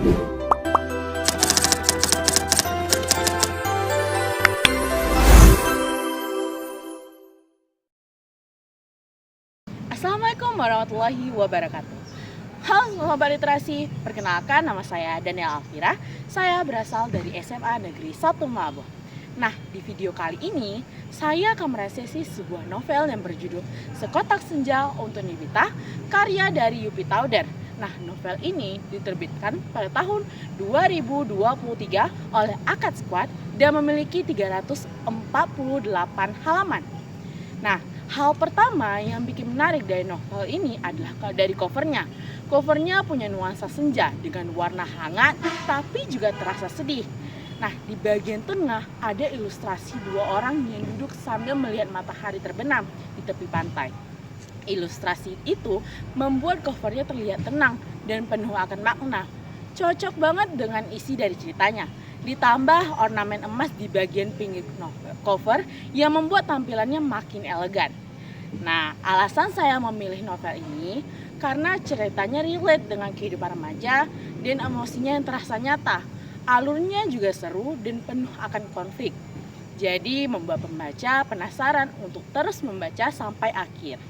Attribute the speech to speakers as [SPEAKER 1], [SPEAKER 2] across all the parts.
[SPEAKER 1] Assalamualaikum warahmatullahi wabarakatuh. Halo Sobat Literasi, perkenalkan nama saya Daniel Alfira. Saya berasal dari SMA Negeri 1 Mabah. Nah, di video kali ini saya akan meresensi sebuah novel yang berjudul Sekotak Senja untuk Nibita, karya dari Yupi Tauder. Nah, novel ini diterbitkan pada tahun 2023 oleh Akad Squad dan memiliki 348 halaman. Nah, hal pertama yang bikin menarik dari novel ini adalah dari covernya. Covernya punya nuansa senja dengan warna hangat tapi juga terasa sedih. Nah, di bagian tengah ada ilustrasi dua orang yang duduk sambil melihat matahari terbenam di tepi pantai. Ilustrasi itu membuat covernya terlihat tenang dan penuh akan makna. Cocok banget dengan isi dari ceritanya. Ditambah ornamen emas di bagian pinggir cover yang membuat tampilannya makin elegan. Nah, alasan saya memilih novel ini karena ceritanya relate dengan kehidupan remaja dan emosinya yang terasa nyata. Alurnya juga seru dan penuh akan konflik. Jadi membuat pembaca penasaran untuk terus membaca sampai akhir.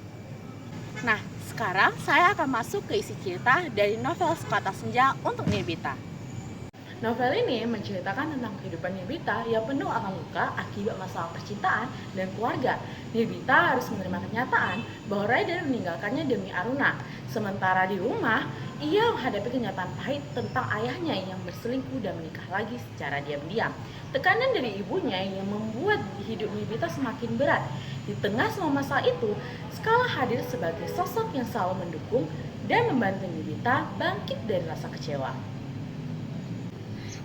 [SPEAKER 1] Nah, sekarang saya akan masuk ke isi cerita dari novel Sekotak Senja untuk Nibita. Novel ini menceritakan tentang kehidupan Nibita yang penuh akan luka akibat masalah percintaan dan keluarga. Nibita harus menerima kenyataan bahwa Raiden meninggalkannya demi Aruna. Sementara di rumah, ia menghadapi kenyataan pahit tentang ayahnya yang berselingkuh dan menikah lagi secara diam-diam. Tekanan dari ibunya yang membuat hidup Nibita semakin berat. Di tengah semua masalah itu, Skala hadir sebagai sosok yang selalu mendukung dan membantu Nibita bangkit dari rasa kecewa.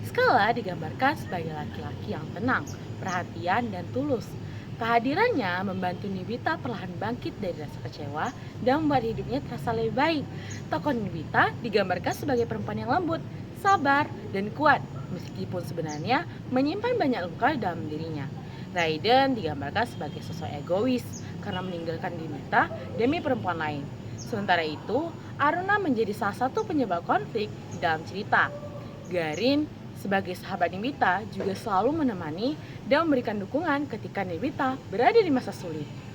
[SPEAKER 1] Skala digambarkan sebagai laki-laki yang tenang, perhatian, dan tulus. Kehadirannya membantu Nibita perlahan bangkit dari rasa kecewa dan membuat hidupnya terasa lebih baik. Tokoh Nibita digambarkan sebagai perempuan yang lembut, sabar, dan kuat, meskipun sebenarnya menyimpan banyak luka dalam dirinya. Raiden digambarkan sebagai sosok egois karena meninggalkan Nibita demi perempuan lain. Sementara itu, Aruna menjadi salah satu penyebab konflik di dalam cerita. Garin sebagai sahabat Nibita juga selalu menemani dan memberikan dukungan ketika Nibita berada di masa sulit.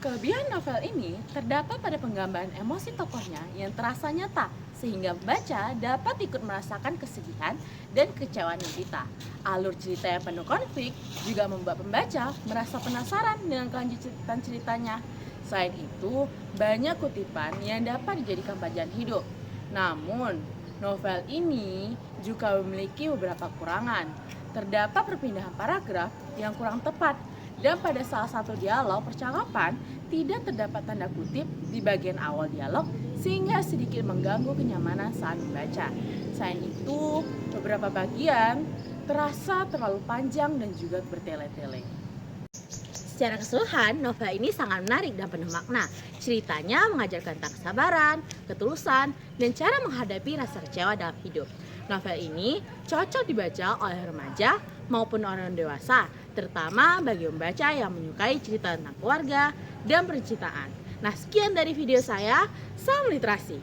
[SPEAKER 1] Kelebihan novel ini terdapat pada penggambaran emosi tokohnya yang terasa nyata, sehingga pembaca dapat ikut merasakan kesedihan dan kecewaan Nibita. Alur cerita yang penuh konflik juga membuat pembaca merasa penasaran dengan kelanjutan ceritanya. Selain itu, banyak kutipan yang dapat dijadikan pelajaran hidup. Namun, novel ini juga memiliki beberapa kekurangan. Terdapat perpindahan paragraf yang kurang tepat dan pada salah satu dialog percakapan tidak terdapat tanda kutip di bagian awal dialog sehingga sedikit mengganggu kenyamanan saat membaca. Selain itu, beberapa bagian terasa terlalu panjang dan juga bertele-tele. Secara keseluruhan, novel ini sangat menarik dan penuh makna. Ceritanya mengajarkan tentang kesabaran, ketulusan, dan cara menghadapi rasa kecewa dalam hidup. Novel ini cocok dibaca oleh remaja maupun orang dewasa, terutama bagi pembaca yang menyukai cerita tentang keluarga dan percintaan. Nah, sekian dari video saya. Salam literasi.